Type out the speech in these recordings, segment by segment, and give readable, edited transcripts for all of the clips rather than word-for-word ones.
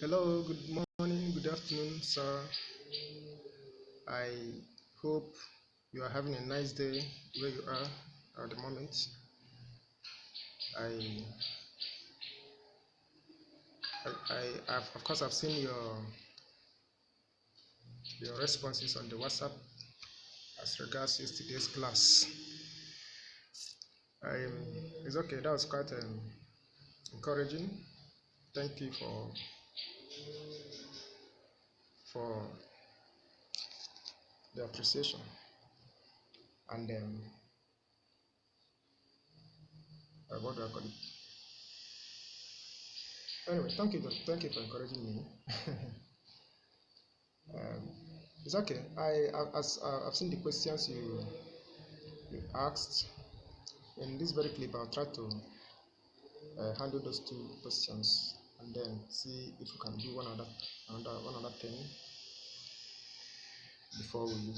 Hello, good morning, good afternoon, sir. I hope you are having a nice day where you are at the moment. I, of course, I've seen your responses on the WhatsApp as regards yesterday's class. It's okay. That was quite encouraging. Thank you for the appreciation. And what do I call it? Anyway, thank you for encouraging me. um, it's okay. I've seen the questions you asked. In this very clip, I'll try to handle those two questions and then see if we can do one other thing before we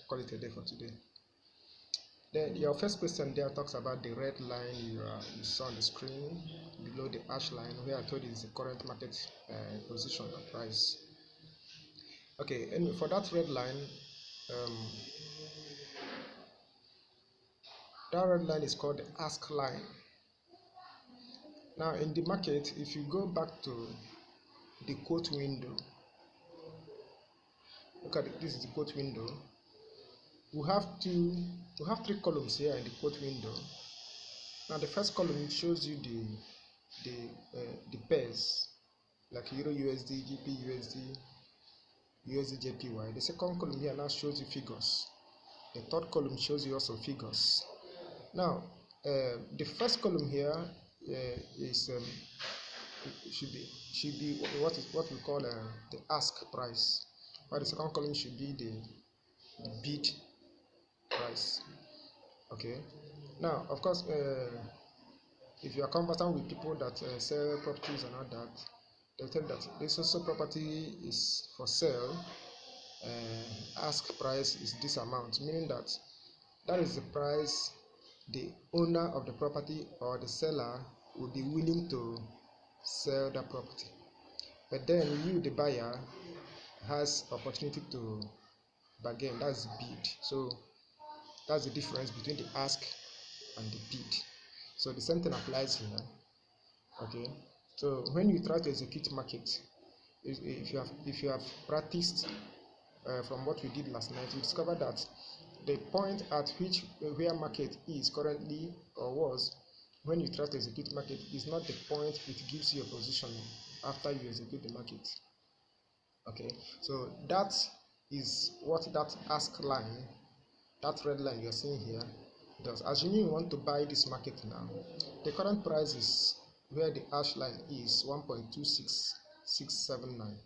call it a day for today. Then your first question there talks about the red line you saw on the screen below the hash line, where I told you is the current market position and price. Okay, and for that red line, um, that red line is called the ask line. Now in the market, if you go back to the quote window, look at it, this is the quote window. We have three columns here in the quote window. Now the first column shows you the pairs like Euro USD, GP USD, USD JPY. The second column here now shows you figures. The third column shows you also figures. Now the first column here is should be what we call the ask price, while the second column should be the bid price. Okay, now of course if you are conversant with people that sell properties and all that, they'll tell you that this also property is for sale, ask price is this amount, meaning that that is the price the owner of the property or the seller will be willing to sell that property. But then you, the buyer, has opportunity to bargain. That's the bid. So that's the difference between the ask and the bid. So the same thing applies here. Okay. So when you try to execute market, if you have practiced from what we did last night, you discover that the point at which where market is currently or was when you try to execute market is not the point it gives you a position after you execute the market. Okay, so that is what that ask line, that red line you're seeing here, does. Assuming you want to buy this market now, the current price is where the hash line is 1.26679.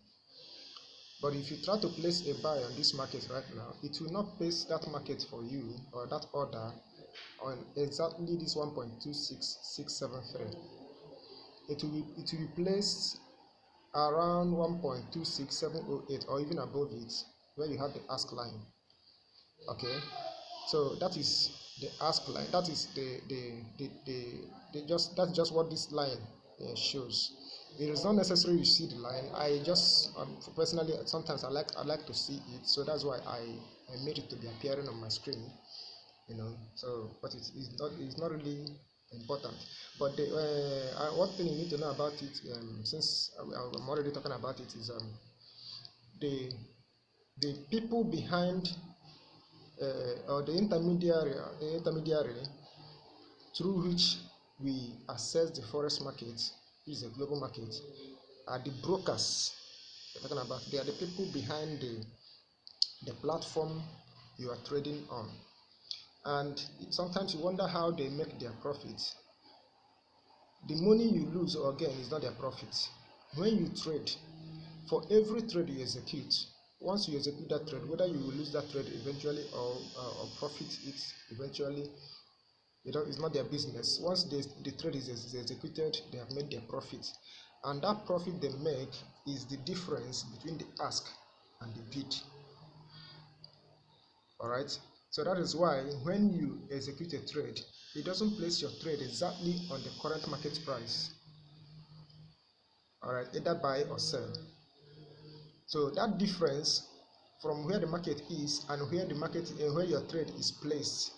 But if you try to place a buy on this market right now, it will not place that market for you or that order on exactly this 1.26673. It will be placed around 1.26708 or even above it, where you have the ask line. Okay, so that is the ask line. That is that's just what this line shows. It is not necessary you see the line. I just personally sometimes I like to see it, so that's why I made it to be appearing on my screen. So but it's not really important. But one thing you need to know about it, since I'm already talking about it, is the people behind or the intermediary through which we access the forex market, which is a global market, are the brokers we're talking about. They are the people behind the platform you are trading on. And sometimes you wonder how they make their profit. The money you lose or gain is not their profit. When you trade, for every trade you execute, once you execute that trade, whether you will lose that trade eventually or profit it eventually, it's not their business. Once the trade is executed, they have made their profit, and that profit they make is the difference between the ask and the bid. All right. So that is why when you execute a trade, it doesn't place your trade exactly on the current market price. all right, either buy or sell. So that difference from where the market is and where the market where your trade is placed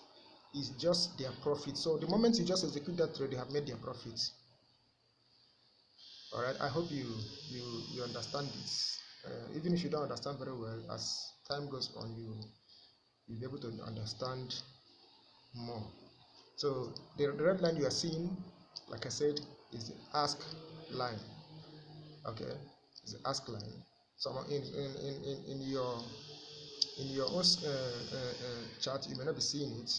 is just their profit. So the moment you just execute that trade, they have made their profit. All right, I hope you understand this. Even if you don't understand very well, as time goes on, you'll be able to understand more. So the red line you are seeing, like I said, is the ask line. Okay, it's the ask line. So in your own chart, you may not be seeing it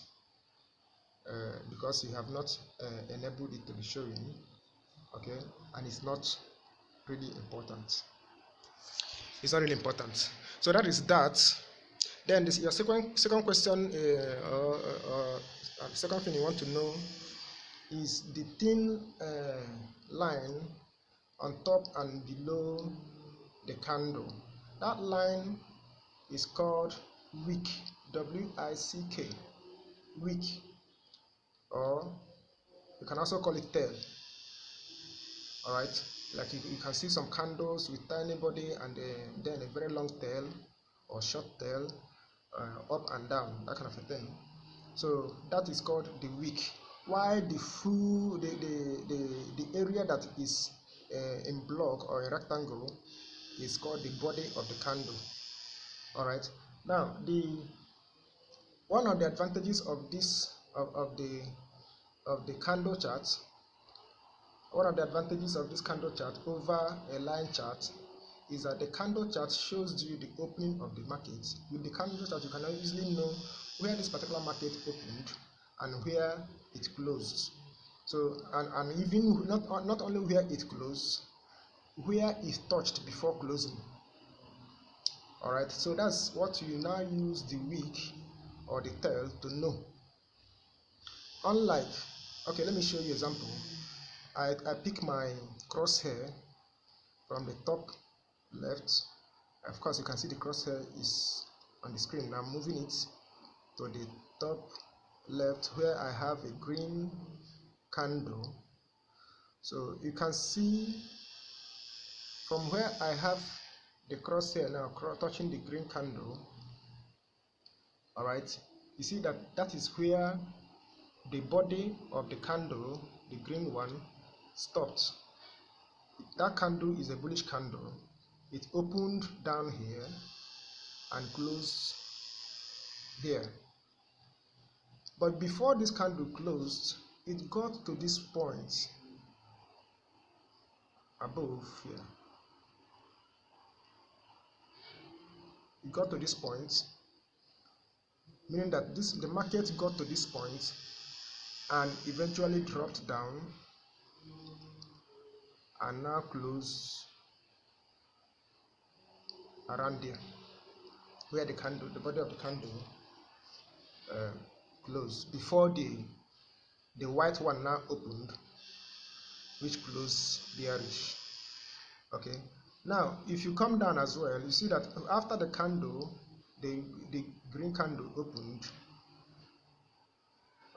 because you have not enabled it to be showing. Okay, and it's not really important. It's not really important. So that is that. Then this your second question, the second thing you want to know is the thin line on top and below the candle. That line is called wick, W-I-C-K, wick, or you can also call it tail. All right, like you can see some candles with tiny body and then a very long tail or short tail, up and down, that kind of a thing. So that is called the wick. While the full the area that is in block or a rectangle is called the body of the candle. All right. Now one of the advantages of this of the candle chart, one of the advantages of this candle chart over a line chart is that the candle chart shows you the opening of the market. With the candle chart, you can easily know where this particular market opened and where it closed. So and even not only where it closed, where it touched before closing. All right, so that's what you now use the wick or the tail to know. Unlike, okay, let me show you an example. I pick my crosshair from the top left. Of course, you can see the crosshair is on the screen. I'm moving it to the top left where I have a green candle. So you can see from where I have the crosshair now touching the green candle. All right, you see that is where the body of the candle, the green one, stopped. That candle is a bullish candle. It opened down here and closed here. But before this candle closed, it got to this point above here. It got to this point, meaning that the market got to this point and eventually dropped down and now closed around there, where the candle, the body of the candle, closed before the white one now opened, which closed bearish. Okay, now if you come down as well, you see that after the candle, the green candle opened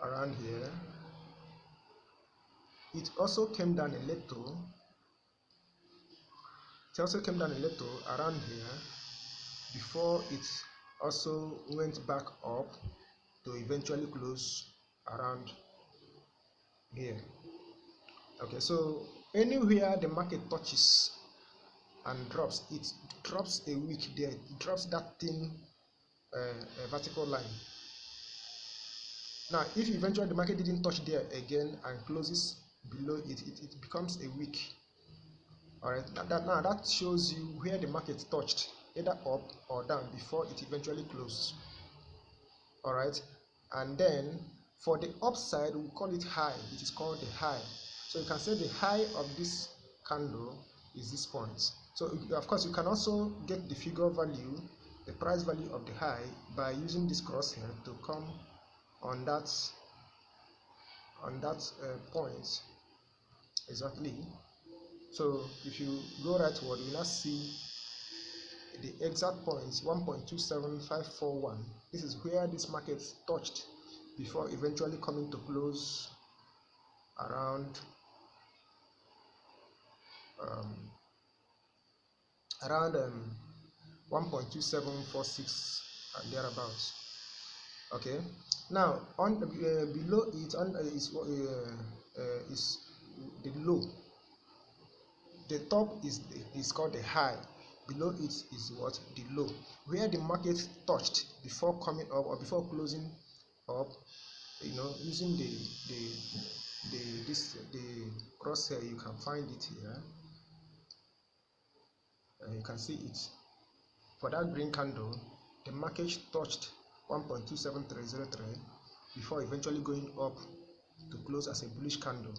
around here, it also came down a little. It also came down a little around here before it also went back up to eventually close around here. Okay, so anywhere the market touches and drops, it drops a wick there, it drops that thin vertical line. Now if eventually the market didn't touch there again and closes below it, it becomes a wick. All right, now that shows you where the market touched, either up or down, before it eventually closed. All right, and then for the upside, we call it high. It is called the high. So you can say the high of this candle is this point. So of course you can also get the figure value, the price value of the high, by using this crosshair to come on that point exactly. So if you go rightward, you now see the exact points 1.27541. This is where this market touched before eventually coming to close around around 1.2746 and thereabouts. Okay, now on below it on is the low. The top is called the high. Below it is what? The low, where the market touched before coming up or before closing up. Using the crosshair, you can find it here. You can see it. For that green candle, the market touched 1.27303 before eventually going up to close as a bullish candle.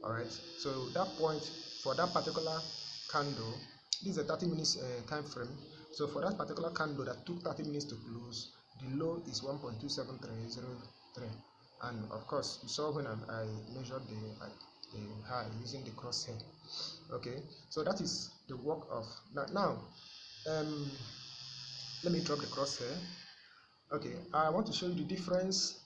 All right, so that point for that particular candle, this is a 30 minutes time frame. So for that particular candle that took 30 minutes to close, the low is 1.27303, and of course you saw when I measured the high using the crosshair. Okay, so that is the work of now. Let me drop the crosshair. Okay, I want to show you the difference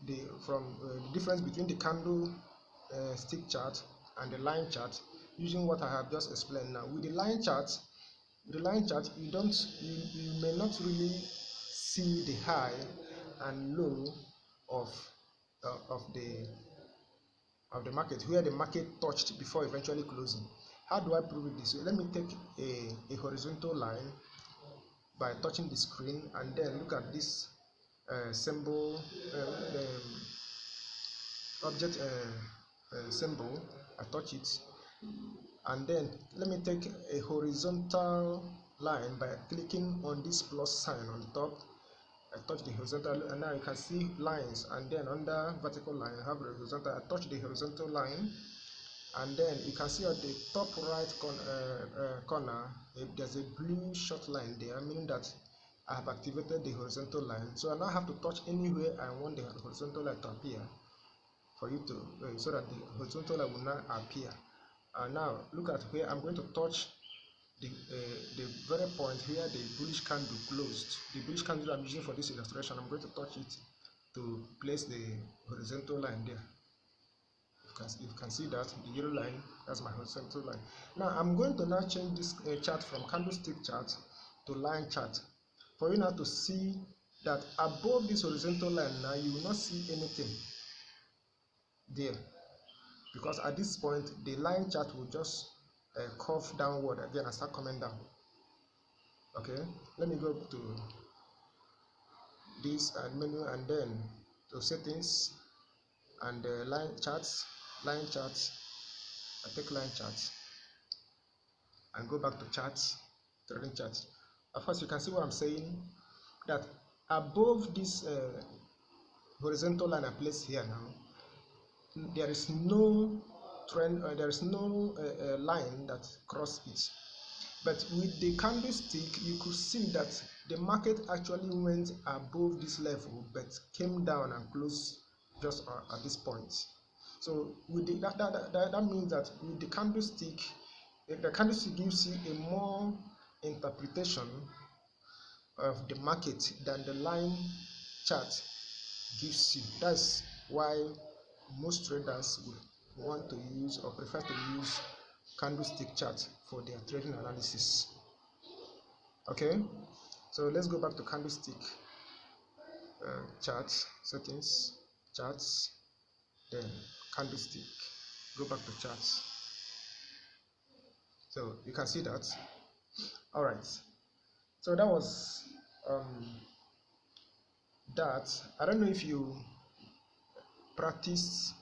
the difference between the candle stick chart and the line chart, using what I have just explained. Now with the line chart, you may not really see the high and low of the market, where the market touched before eventually closing. How do I prove it this way? Let me take a horizontal line by touching the screen, and then look at this symbol, object symbol. I touch it, and then let me take a horizontal line by clicking on this plus sign on top. I touch the horizontal, and now you can see lines, and then under vertical line I have a horizontal. I touch the horizontal line, and then you can see at the top right corner there's a blue short line there, meaning that I have activated the horizontal line. So I now have to touch anywhere I want the horizontal line to appear, for you to so that the horizontal line will not appear. And now look at where I'm going to touch the very point where the bullish candle closed. The bullish candle I'm using for this illustration, I'm going to touch it to place the horizontal line there. You can see that the yellow line, that's my horizontal line. Now I'm going to now change this chart from candlestick chart to line chart, for you now to see that above this horizontal line now you will not see anything there, because at this point the line chart will just curve downward again and start coming down. Okay, let me go to this and menu, and then to settings, and line charts. I take line charts and go back to charts, trading charts. Of course you can see what I'm saying, that above this horizontal line I place here now, there is no trend, there is no line that cross it. But with the candlestick, you could see that the market actually went above this level but came down and closed just at this point. So with that means that with the candlestick gives you a more interpretation of the market than the line chart gives you. That's why most traders would want to use or prefer to use candlestick chart for their trading analysis. Okay, so let's go back to candlestick chart settings, charts, then candlestick, go back to charts. So you can see that. All right, so that was that. I don't know if you practiced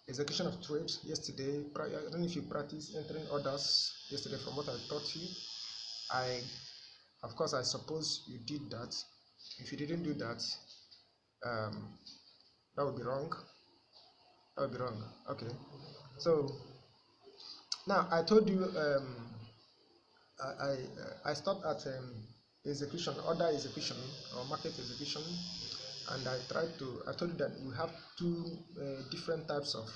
execution of trades yesterday. I don't know if you practiced entering orders yesterday from what I taught you. Of course, I suppose you did that. If you didn't do that, that would be wrong. Okay. So now I told you I stopped at execution, order execution or market execution, and I told you that you have two different types of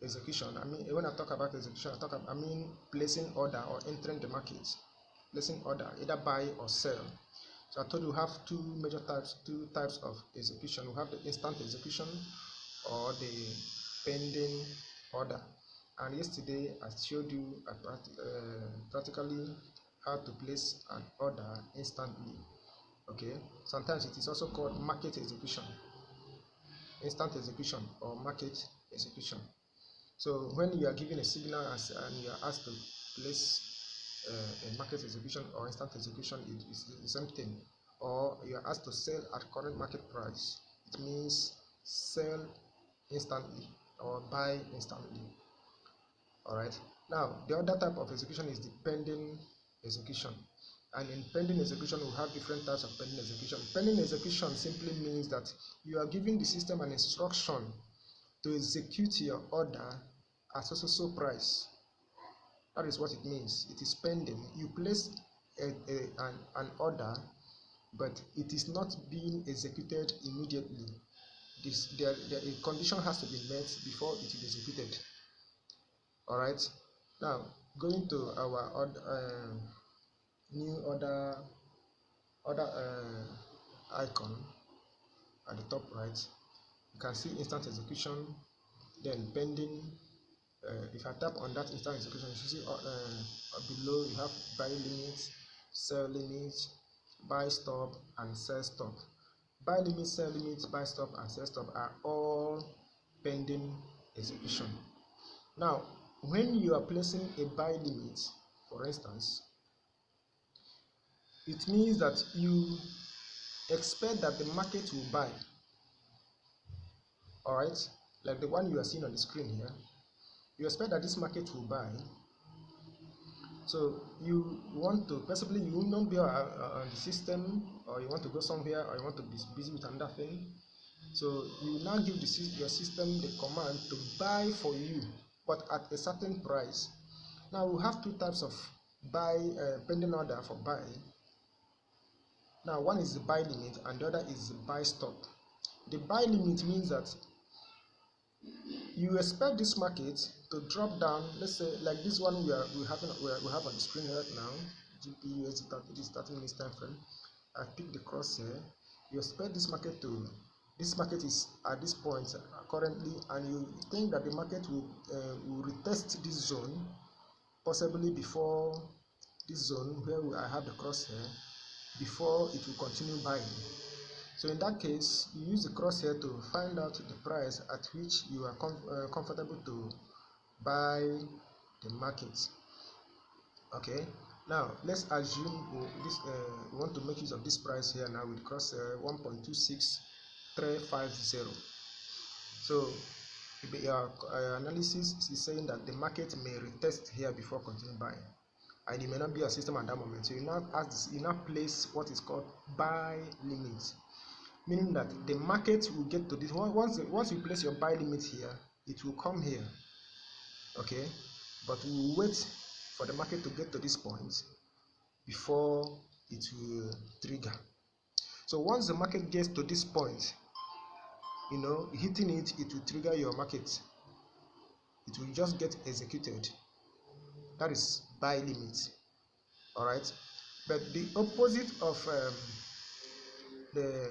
execution. I mean, when I talk about execution, I mean placing order or entering the market. Placing order, either buy or sell. So I told you we have two types of execution. We have the instant execution or the pending order. And yesterday I showed you practically how to place an order instantly. Okay, sometimes it is also called market execution, instant execution, or market execution. So when you are given a signal and you are asked to place a market execution or instant execution, it is the same thing. Or you are asked to sell at current market price, it means sell instantly or buy instantly. All right. Now the other type of execution is the pending execution. And in pending execution, we have different types of pending execution. Pending execution simply means that you are giving the system an instruction to execute your order at so price. That is what it means. It is pending. You place an order, but it is not being executed immediately. A condition has to be met before it is executed. All right. Now going to our new order icon at the top right, you can see instant execution, then pending. If I tap on that instant execution, you see below you have buy limit, sell limit, buy stop, and sell stop. Buy limit, sell limit, buy stop, and sell stop are all pending execution. Now, when you are placing a buy limit, for instance, it means that you expect that the market will buy. All right, like the one you are seeing on the screen here, you expect that this market will buy. So you want to, possibly you will not be on the system, or you want to go somewhere, or you want to be busy with another thing. So you now give your system the command to buy for you, but at a certain price. Now we have two types of buy pending order for buy. Now one is the buy limit and the other is the buy stop. The buy limit means that you expect this market to drop down. Let's say like this one we have on the screen right now, GP USD 30 minutes time frame. I pick the crosshair. You expect this market is at this point currently, and you think that the market will retest this zone, possibly before this zone where I have the crosshair, before it will continue buying. So in that case, you use the crosshair to find out the price at which you are comfortable to buy the market. Okay, now let's assume we want to make use of this price here now with crosshair 1.26350. So your analysis is saying that the market may retest here before continuing buying, and it may not be your system at that moment. So you now place what is called buy limit, meaning that the market will get to this. Once you place your buy limit here, it will come here. Okay, but we will wait for the market to get to this point before it will trigger. So once the market gets to this point, hitting it will trigger your market. It will just get executed. That is buy limit. All right, but the opposite of the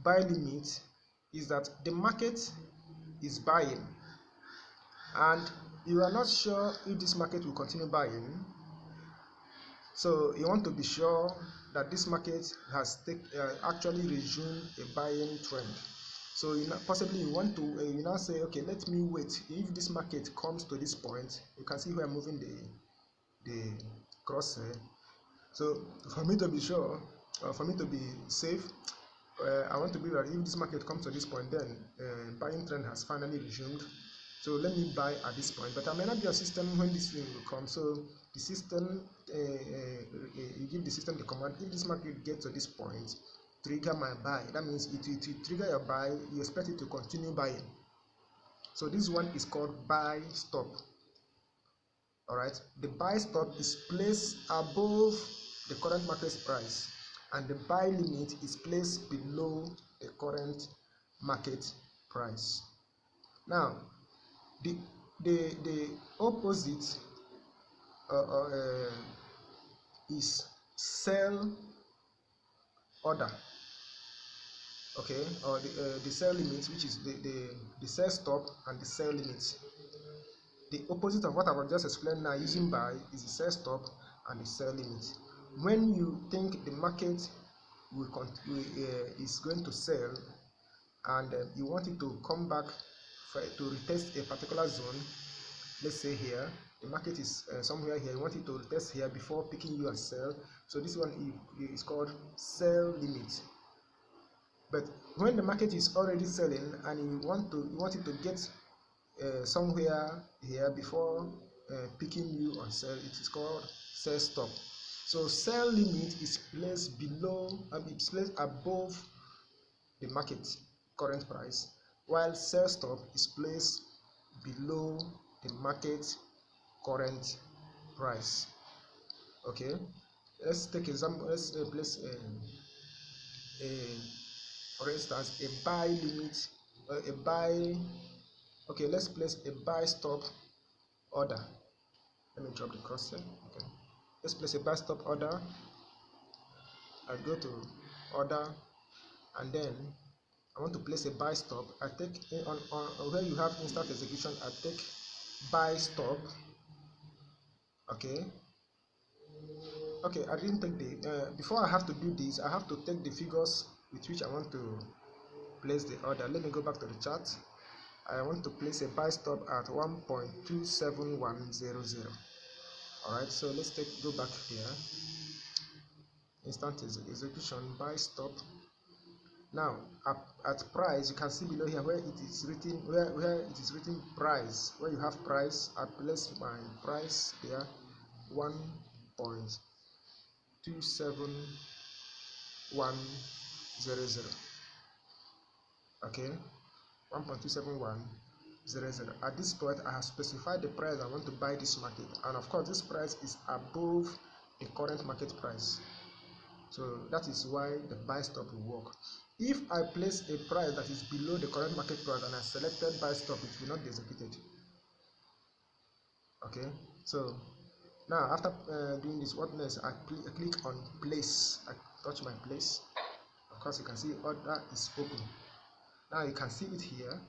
buy limit is that the market is buying and you are not sure if this market will continue buying. So you want to be sure that this market has actually resumed a buying trend. So possibly you want to you now say, okay, let me wait. If this market comes to this point, you can see we are moving the crosshair. So for me to be sure, for me to be safe, I want to be that if this market comes to this point, then buying trend has finally resumed. So let me buy at this point, but I may not be a system when this thing will come. So the system, you give the system the command, if this market gets to this point, trigger my buy. That means it will trigger your buy. You expect it to continue buying. So this one is called buy stop. All right, the buy stop is placed above the current market price, and the buy limit is placed below the current market price. Now the opposite is sell order. okay, or the sell limit, which is the sell stop and the sell limit. The opposite of what I was just explained now using buy is the sell stop and the sell limit. When you think the market is going to sell, and you want it to come back to retest a particular zone, let's say here the market is somewhere here, you want it to retest here before picking you and sell, so this one is called sell limit. But when the market is already selling and you want it to get somewhere here before picking you on sell, it is called sell stop. So sell limit is placed below and it's placed above the market current price, while sell stop is placed below the market current price. Okay, let's take example. Let's place a for instance a buy limit, a buy. Okay, let's place a buy stop order. Let me drop the crosshair. Okay, let's place a buy stop order. I go to order, and then I want to place a buy stop. I take on where you have instant execution, I take buy stop. Okay, I didn't take the before I have to do this, I have to take the figures with which I want to place the order. Let me go back to the chart. I want to place a buy stop at 1.27100. all right, so let's go back here. Instant execution, buy stop. Now at price, you can see below here where it is written, where it is written price, where you have price. I place my price there, 1.27100. okay, 1.27100. At this point, I have specified the price I want to buy this market, and of course this price is above the current market price, so that is why the buy stop will work. If I place a price that is below the current market price and I selected buy stop, it will not be executed. Okay, so now after doing this, what next? I click on place. I touch my place. Of course, you can see order is open. Now you can see it here,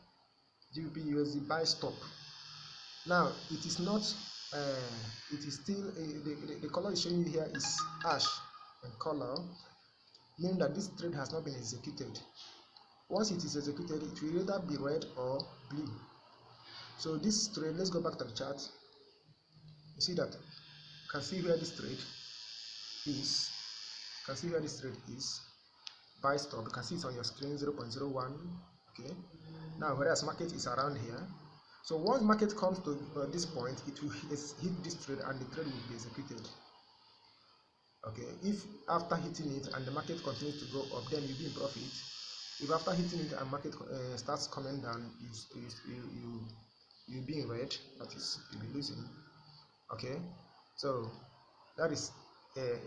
GBP/USD buy stop. Now it is not it is still the color is showing you here is ash in color, meaning that this trade has not been executed. Once it is executed, it will either be red or blue. So this trade, let's go back to the chart. You see that, you can see where this trade is. You can see where this trade is. Buy stop. You can see it's on your screen, 0.01. Okay. Now, whereas market is around here. So once market comes to this point, it will hit this trade and the trade will be executed. Okay. If after hitting it and the market continues to go up, then you'll be in profit. If after hitting it and market starts coming down, you'll be in red. That is, you'll be losing. Okay. So that is a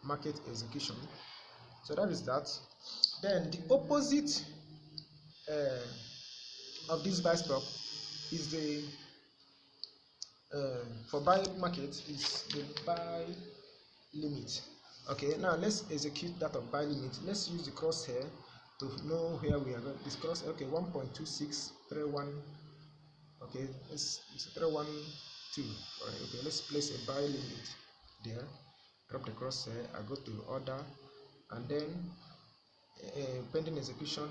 market execution. So that is that. Then the opposite of this buy stop is the for buy market is the buy limit. Okay, now let's execute that of buy limit. Let's use the crosshair to know where we are going. This cross, okay, 1.2631. Okay, it's 312. All right, okay, let's place a buy limit there. Drop the crosshair. I go to order, and then pending execution,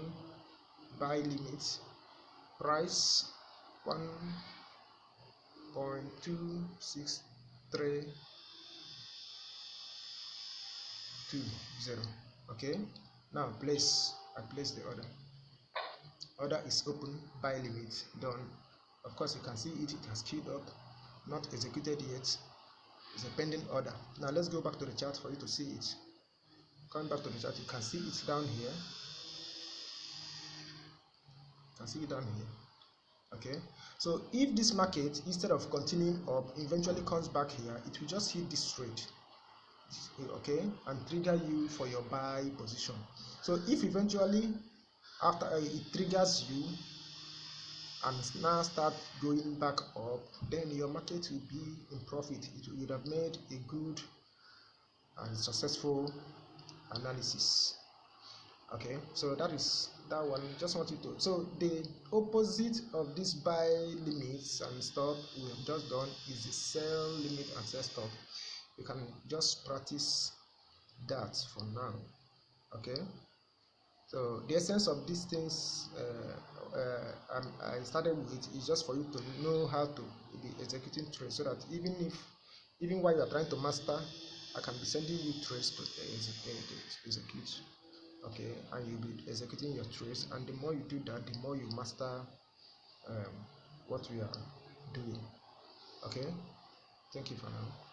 buy limit, price 1.26320. Okay, now I place the order is open, buy limit done. Of course, you can see it has queued up, not executed yet. It's a pending order. Now let's go back to the chart for you to see it. Coming back to the chart, you can see it down here. You can see it down here. Okay, so if this market, instead of continuing up, eventually comes back here, it will just hit this trade, okay, and trigger you for your buy position. So if eventually after it triggers you and now start going back up, then your market will be in profit. It would have made a good and successful analysis. Okay, so that is that one. Just want you to, so the opposite of this buy limits and stop we have just done is the sell limit and sell stop. You can just practice that for now. Okay, so the essence of these things I started with is just for you to know how to be executing trades, so that even while you are trying to master, I can be sending you trades to execute. Okay, and you'll be executing your trades, and the more you do that, the more you master um, what we are doing. Okay, thank you for now.